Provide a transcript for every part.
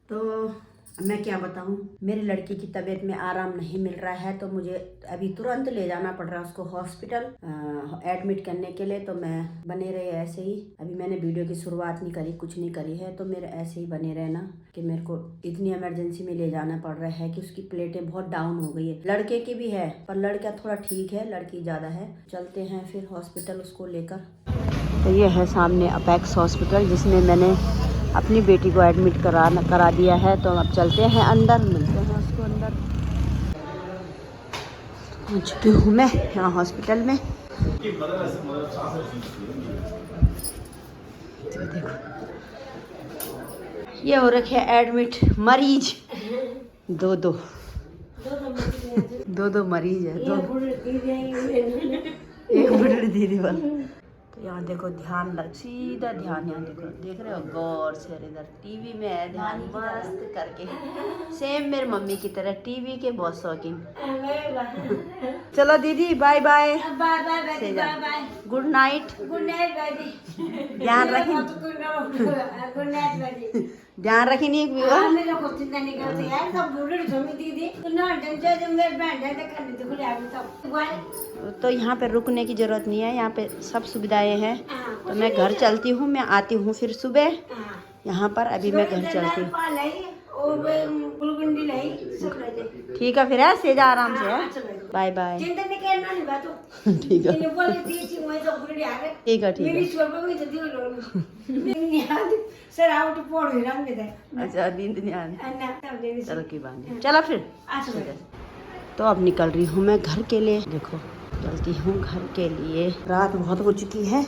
तो मैं क्या बताऊं, मेरी लड़की की तबीयत में आराम नहीं मिल रहा है, तो मुझे अभी तुरंत ले जाना पड़ रहा है उसको हॉस्पिटल एडमिट करने के लिए। तो मैं बने रहे ऐसे ही, अभी मैंने वीडियो की शुरुआत नहीं करी, कुछ नहीं करी है, तो मेरे ऐसे ही बने रहे ना कि मेरे को इतनी इमरजेंसी में ले जाना पड़ रहा है कि उसकी प्लेटें बहुत डाउन हो गई है। लड़के की भी है पर लड़का थोड़ा ठीक है, लड़की ज़्यादा है। चलते हैं फिर हॉस्पिटल उसको लेकर। तो ये है सामने अपेक्स हॉस्पिटल जिसमें मैंने अपनी बेटी को एडमिट करा दिया है। तो अब चलते हैं अंदर, मिलते हैं उसको अंदर। पहुंच चुकी हूँ मैं यहाँ हॉस्पिटल में। तो देखो ये हो रखे एडमिट मरीज, दो मरीज है, एक बुढ़ी दीदी वाला। तो यहाँ देखो ध्यान लग, सीधा ध्यान, यहाँ देखो, देख रहे हो गौर से। इधर टीवी में है ध्यान मस्त करके, सेम मेरी मम्मी की तरह टीवी के बहुत शौकीन। चलो दीदी बाय बाय, गुड नाइट, ध्यान रखें, ध्यान रखें। तो यहाँ पे रुकने की जरूरत नहीं है, यहाँ पे सब सुविधाएं हैं। तो मैं घर चलती हूँ, मैं आती हूँ फिर सुबह यहाँ पर। अभी मैं घर चलती हूँ, ठीक है फिर है, सेजा आराम से है, बाय बाय। ठीक है ठीक है ठीक है। अच्छा नींद नहीं आनी, चलो की बात, चलो फिर। तो अब निकल रही हूँ मैं घर के लिए, देखो चलती हूँ घर के लिए। रात बहुत हो चुकी है,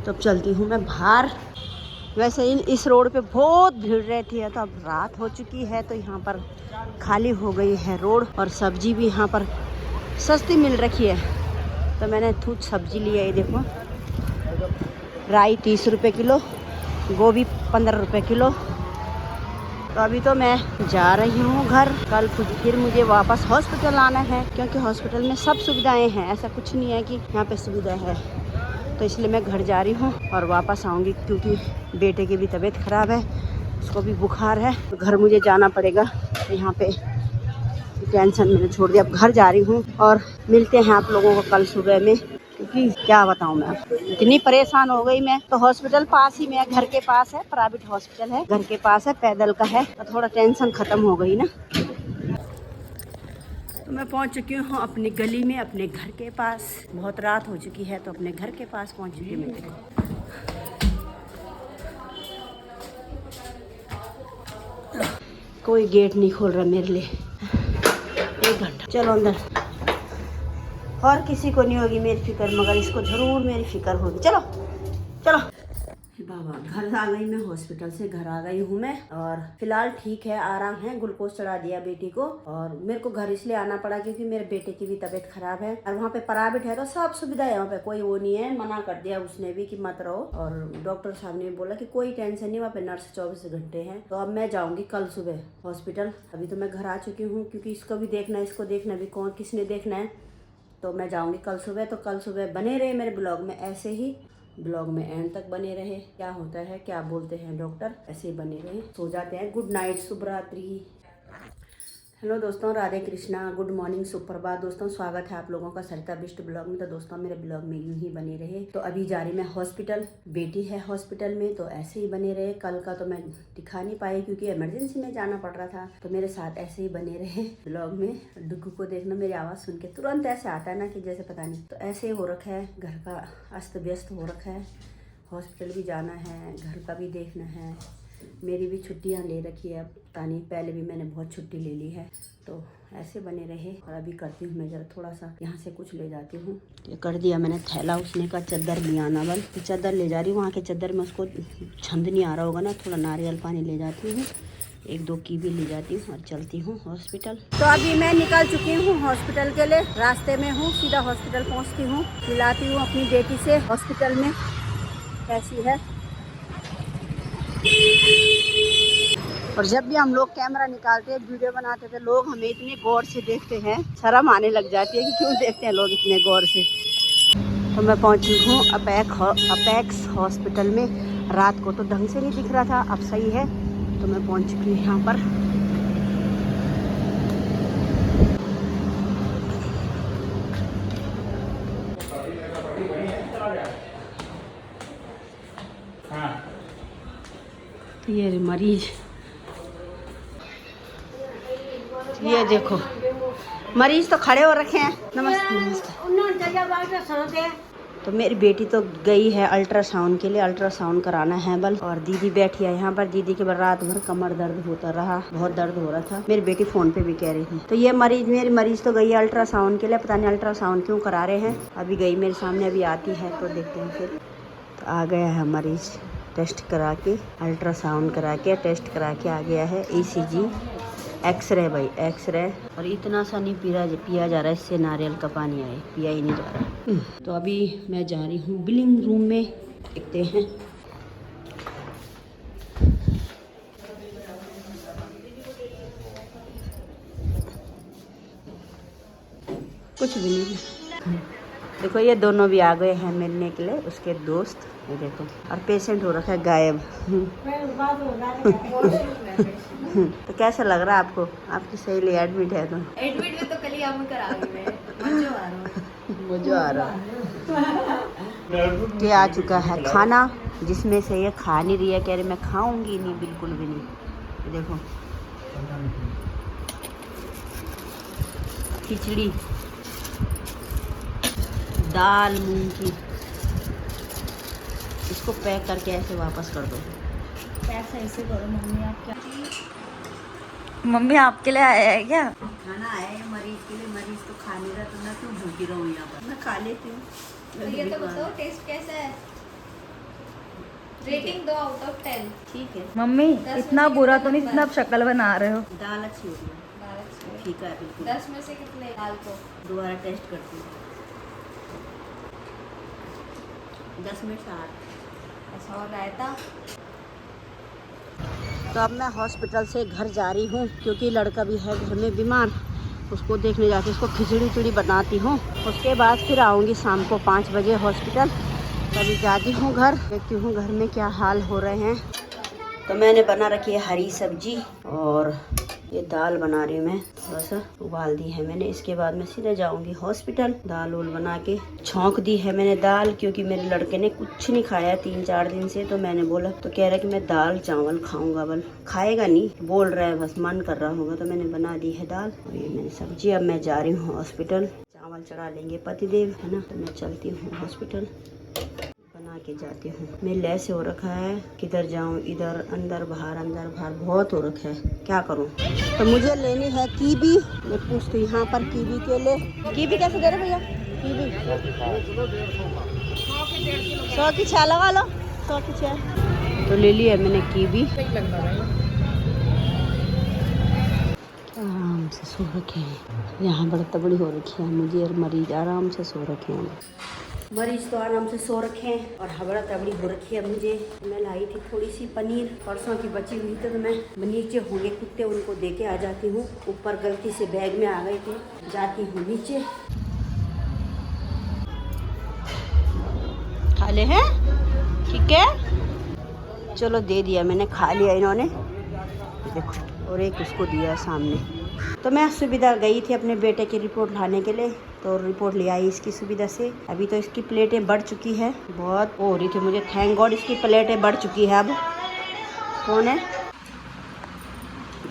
तो अब चलती हूँ मैं बाहर। वैसे इस रोड पे बहुत भीड़ रहती है, तो अब रात हो चुकी है तो यहाँ पर खाली हो गई है रोड, और सब्जी भी यहाँ पर सस्ती मिल रखी है। तो मैंने कुछ सब्जी लिया है, देखो राई 30 रुपये किलो, गोभी 15 रुपये किलो। तो अभी तो मैं जा रही हूँ घर, कल फिर मुझे वापस हॉस्पिटल आना है, क्योंकि हॉस्पिटल में सब सुविधाएं हैं, ऐसा कुछ नहीं है कि यहाँ पे सुविधा है। तो इसलिए मैं घर जा रही हूँ और वापस आऊँगी, क्योंकि बेटे की भी तबीयत ख़राब है, उसको भी बुखार है, तो घर मुझे जाना पड़ेगा। तो यहाँ पे टेंशन मैंने छोड़ दिया, अब घर जा रही हूँ। और मिलते हैं आप लोगों को कल सुबह में, क्योंकि क्या बताऊँ मैं, इतनी परेशान हो गई मैं। तो हॉस्पिटल पास ही में है, घर के पास है, प्राइवेट हॉस्पिटल है, घर के पास है, पैदल का है, तो थोड़ा टेंशन ख़त्म हो गई ना। तो मैं पहुंच चुकी हूँ अपनी गली में, अपने घर के पास। बहुत रात हो चुकी है, तो अपने घर के पास पहुंच चुकी हूँ मैं। कोई गेट नहीं खोल रहा मेरे लिए, 1 घंटा। चलो अंदर, और किसी को नहीं होगी मेरी फिक्र, मगर इसको जरूर मेरी फिक्र होगी। चलो चलो बाबा, घर आ गई मैं, हॉस्पिटल से घर आ गई हूँ मैं, और फिलहाल ठीक है, आराम है। ग्लूकोज चढ़ा दिया बेटी को, और मेरे को घर इसलिए आना पड़ा क्योंकि मेरे बेटे की भी तबीयत खराब है, और वहाँ पे प्राइवेट है तो सब सुविधा है, वहाँ पे कोई वो नहीं है, मना कर दिया उसने भी कि मत रहो। और डॉक्टर साहब ने बोला कि कोई टेंशन नहीं, वहाँ पे नर्स 24 घंटे हैं। तो अब मैं जाऊँगी कल सुबह हॉस्पिटल। अभी तो मैं घर आ चुकी हूँ, क्योंकि इसको भी देखना है, इसको देखना भी, कौन किसने देखना है। तो मैं जाऊँगी कल सुबह। तो कल सुबह बने रहे मेरे ब्लॉग में, ऐसे ही ब्लॉग में एंड तक बने रहे। क्या होता है, क्या बोलते हैं डॉक्टर, ऐसे ही बने रहे। सो जाते हैं, गुड नाइट, शुभ रात्रि। हेलो दोस्तों, राधे कृष्णा, गुड मॉर्निंग, सुप्रभात दोस्तों। स्वागत है आप लोगों का सरिता बिष्ट ब्लॉग में। तो दोस्तों मेरे ब्लॉग में यूं ही बने रहे। तो अभी जा रही मैं हॉस्पिटल, बेटी है हॉस्पिटल में, तो ऐसे ही बने रहे। कल का तो मैं दिखा नहीं पाई क्योंकि इमरजेंसी में जाना पड़ रहा था, तो मेरे साथ ऐसे ही बने रहे ब्लॉग में। डुगू को देखना, मेरी आवाज़ सुन के तुरंत ऐसे आता है ना कि जैसे पता नहीं। तो ऐसे ही हो रखा है, घर का अस्त व्यस्त हो रखा है, हॉस्पिटल भी जाना है, घर का भी देखना है। मेरी भी छुट्टियां ले रखी है, पता नहीं, पहले भी मैंने बहुत छुट्टी ले ली है। तो ऐसे बने रहे। और अभी करती हूँ मैं जरा थोड़ा सा यहाँ से कुछ ले जाती हूँ। ये कर दिया मैंने थैला, उसने का चादर ले आना, बल चादर ले जा रही हूँ। वहाँ के चादर में उसको छंद नहीं आ रहा होगा ना, थोड़ा नारियल पानी ले जाती हूँ, 1-2 की भी ले जाती हूँ, और चलती हूँ हॉस्पिटल। तो अभी मैं निकल चुकी हूँ हॉस्पिटल के लिए, रास्ते में हूँ, सीधा हॉस्पिटल पहुँचती हूँ, मिलाती हूँ अपनी बेटी से हॉस्पिटल में कैसी है। और जब भी हम लोग कैमरा निकालते हैं, वीडियो बनाते थे, लोग हमें इतने गौर से देखते हैं, शर्म आने लग जाती है कि क्यों देखते हैं लोग इतने गौर से। तो मैं पहुंची हूँ अपेक्स हॉस्पिटल में, रात को तो ढंग से नहीं दिख रहा था, अब सही है। तो मैं पहुंच चुकी हूँ यहाँ पर। तो ये मरीज, ये देखो मरीज तो खड़े हो रखे हैं। नमस्ते नमस्ते। तो मेरी बेटी तो गई है अल्ट्रासाउंड के लिए, अल्ट्रासाउंड कराना है बल। और दीदी बैठी है यहाँ पर। दीदी के बाद रात भर कमर दर्द होता रहा, बहुत दर्द हो रहा था। मेरी बेटी फोन पे भी कह रही थी। तो ये मरीज, मेरी मरीज तो गई है अल्ट्रासाउंड के लिए, पता नहीं अल्ट्रासाउंड क्यों करा रहे हैं। अभी गई मेरे सामने, अभी आती है तो देखते हैं फिर। तो आ गया है मरीज, टेस्ट करा के, अल्ट्रासाउंड करा के, टेस्ट करा के आ गया है। ECG, एक्सरे भाई, एक्सरे। और इतना सा नहीं पिया जा रहा है, इससे नारियल का पानी आए, पिया ही नहीं जा रहा। तो अभी मैं जा रही हूँ बिलिंग रूम में, देखते हैं। कुछ भी नहीं। देखो ये दोनों भी आ गए हैं मिलने के लिए, उसके दोस्त। ये देखो, और पेशेंट हो रखा है गायब। तो कैसा लग रहा है आपको? आपकी सहेली एडमिट है? तो एडमिट में तो कल ही हम कराऊंगी मैं। मजा आ रहा मुझे आ रहा के आ चुका है खाना, जिसमें से ये खा नहीं रही है, कह रही मैं खाऊंगी नहीं, बिल्कुल भी नहीं। देखो खिचड़ी, दाल मूंग की। इसको पैक करके ऐसे वापस कर दो। पैक ऐसे करो मम्मी। आप क्या मम्मी आपके लिए आया है क्या? खाना आया है मरीज के लिए। मरीज तो खा नहीं रहा, तो मैं क्यों भूखी रहूँ यहाँ पर? मैं खा लेती हूँ। तो ये तो बताओ टेस्ट कैसा है? Rating 2 out of 10। ठीक है मम्मी इतना बुरा तो नहीं जितना आप शक्ल बना रहे हो। दाल अच्छी हो रही है, ठीक है बिल्कुल। 10 में से कितने दाल को? दोबारा टेस्ट करती हूँ। 10 में से 8। ऐसा और रायता? तो अब मैं हॉस्पिटल से घर जा रही हूँ, क्योंकि लड़का भी है घर में बीमार। उसको देखने जाके उसको खिचड़ी उचड़ी बनाती हूँ। उसके बाद फिर आऊँगी शाम को 5 बजे हॉस्पिटल। तभी जाती हूँ घर, देखती हूँ घर में क्या हाल हो रहे हैं। तो मैंने बना रखी है हरी सब्जी, और ये दाल बना रही हूँ मैं, थोड़ा सा उबाल दी है मैंने। इसके बाद मैं सीधे जाऊंगी हॉस्पिटल। दाल उल बना के छौंक दी है मैंने दाल, क्योंकि मेरे लड़के ने कुछ नहीं खाया 3-4 दिन से। तो मैंने बोला, तो कह रहा है कि मैं दाल चावल खाऊंगा। बल खाएगा नहीं, बोल रहा है, बस मन कर रहा होगा। तो मैंने बना दी है दाल, और ये मैंने सब्जी। अब मैं जा रही हूँ हॉस्पिटल, चावल चढ़ा लेंगे पतिदेव, है ना। तो मैं चलती हूँ हॉस्पिटल, बना के जाती हूँ। मैं लैस हो रखा है, किधर जाऊँ, इधर अंदर बाहर बहुत हो रखा है, क्या करूँ। तो मुझे लेनी है कीवी। मैं पूछती हूँ यहाँ पर कीवी के लिए। कीवी कैसे दे रहे भैया? कीवी 100 की 6 लगा लो, 100 की 6। तो ले ली है मैंने कीवी। आराम से सो रखे हैं यहाँ, बड़ा तबड़ी हो रखी है मुझे, और मरीज आराम से सो रखे हैं। मरीज तो आराम से सो रखे हैं, और हबड़ा तबड़ी हो रखी है मुझे। मैं लाई थी थोड़ी सी पनीर, परसों की बची हुई थी। तो मैं नीचे होंगे कुत्ते, उनको दे के आ जाती हूँ। ऊपर गलती से बैग में आ गए थे, जाती हूँ नीचे। खा ले हैं, ठीक है। चलो दे दिया मैंने, खा लिया इन्होंने, देखो। और एक उसको दिया सामने। तो मैं सुविधा गई थी अपने बेटे की रिपोर्ट लाने के लिए, तो रिपोर्ट ले आई इसकी सुविधा से। अभी तो इसकी प्लेटें बढ़ चुकी है, बहुत हो रही थी मुझे। थैंक गॉड इसकी प्लेटें बढ़ चुकी है। अब कौन है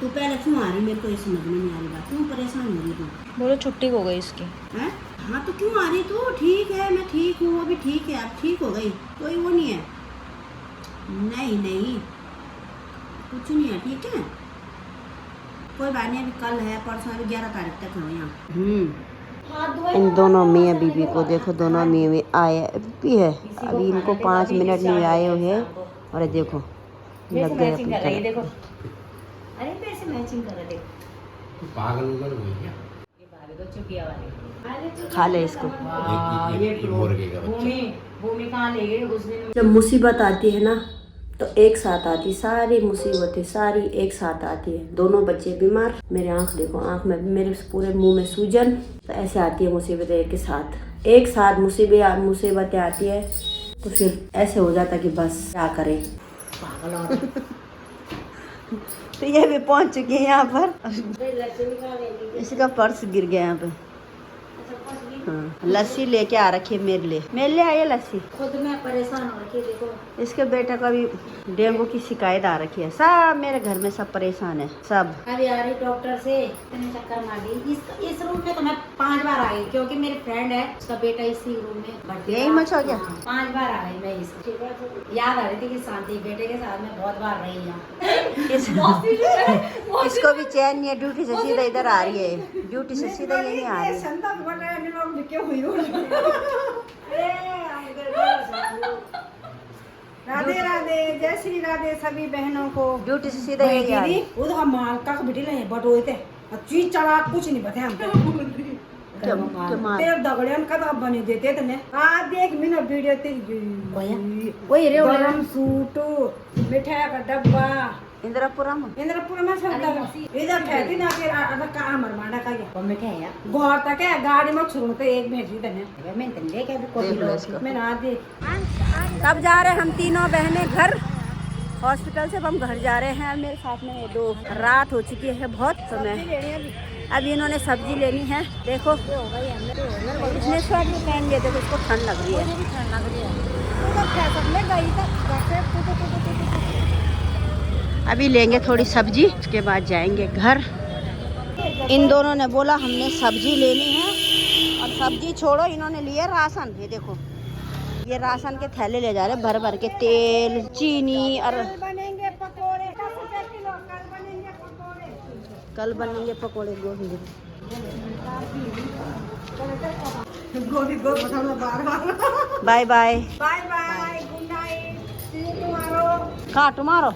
तू? पहले क्यों आ रही? मेरे को ये समझ में नहीं आ रही बात, क्यों परेशान हो रही तू? बोलो छुट्टी हो गई इसकी। हैं? हाँ तो क्यों आ रही तू? ठीक है, मैं ठीक हूँ, अभी ठीक है, अब ठीक हो गई, कोई वो नहीं है। नहीं कुछ नहीं है, ठीक है, कोई बात नहीं। अभी कल है, परसों, अभी 11 तारीख तक है यहाँ। इन दोनों मियाँ बीबी को देखो, दोनों मियाँ आए भी है। अभी इनको 5 मिनट नहीं आए हुए हैं, और देखो लग गए अपनी तरफ। देखो अरे पैसे मैचिंग कर रहे, देखो पागल उगल हो गया। ये बाल तो चुकिया वाले। खा ले इसको। ये मुर्गे का बच्चा। भूमि कहाँ ले गए उस दिन? जब मुसीबत आती है ना, तो एक साथ आती, सारी मुसीबतें सारी एक साथ आती है। दोनों बच्चे बीमार, मेरे आँख देखो, आँख में मेरे पूरे मुंह में सूजन। तो ऐसे आती है मुसीबतें एक साथ मुसीबतें आती है। तो फिर ऐसे हो जाता कि बस क्या करें। पागल हो रहा तो ये भी पहुंच चुकी है यहाँ पर। इसका पर्स गिर गया यहाँ पे। हाँ, लस्सी लेके आ रखी है मेरे लिए आई है लस्सी। खुद में परेशान हो रखी है, देखो इसके बेटे का भी डेंगू की शिकायत आ रखी है। सब मेरे घर में सब परेशान है सब। अभी आ रही डॉक्टर से, इतने चक्कर मार दी। इस रूम में तो मैं 5 बार आ गई, क्योंकि मेरे फ्रेंड है, उसका बेटा इसी रूम में भर्ती यही था। मच हो गया। हाँ, 5 बार आ गई मैं इसको। याद आ रही थी कि शांति बेटे के साथ में बहुत बार रही यहाँ। इसको भी चैन नहीं है, ड्यूटी से सीधा इधर आ रही है, ड्यूटी से सीधा यहीं आ रही है। राधे राधे, जय श्री राधे सभी बहनों को। ड्यूटी से सीधा यहीं आ रही है। उधर माल का बिटी नहीं बटोए थे, चीज चला कुछ नहीं बता हम तेरे दगड़ियन का तो बनी देते थे ने। आज देख मिनट वीडियो तेरी वही रे गरम सूट, मिठाई का डब्बा, इंदिरापुरा में में सब लगा। इधर ठहरती ना फिर अगर का अमर माना का गया मिठाई है घर तक है, गाड़ी में छोड़ते एक भेजी तने मैं तो लेके अभी कॉफी देख लो लो इसको। मैं ना देख। तब जा रहे हम तीनों बहनें घर, हॉस्पिटल से हम घर जा रहे हैं। मेरे साथ में 2 रात हो चुकी है बहुत समय। अभी इन्होंने सब्जी लेनी है। देखो इसने स्वेटर पहन लिया, देखो इसको ठंड लग रही है। अभी लेंगे थोड़ी सब्जी, उसके बाद जाएंगे घर। इन दोनों ने बोला हमने सब्जी लेनी है, और सब्जी छोड़ो इन्होंने लिए राशन। ये देखो ये राशन के थैले ले जा रहे भर भर के, तेल चीनी। और बनेंगे पकोड़े 10 रुपए किलो, कल बनेंगे पकोड़े। कल बनेंगे पकोड़े गोभी। गोभी को बताना बार बार। Bye bye. Bye bye, good night, see you tomorrow. कहाँ टुमारो?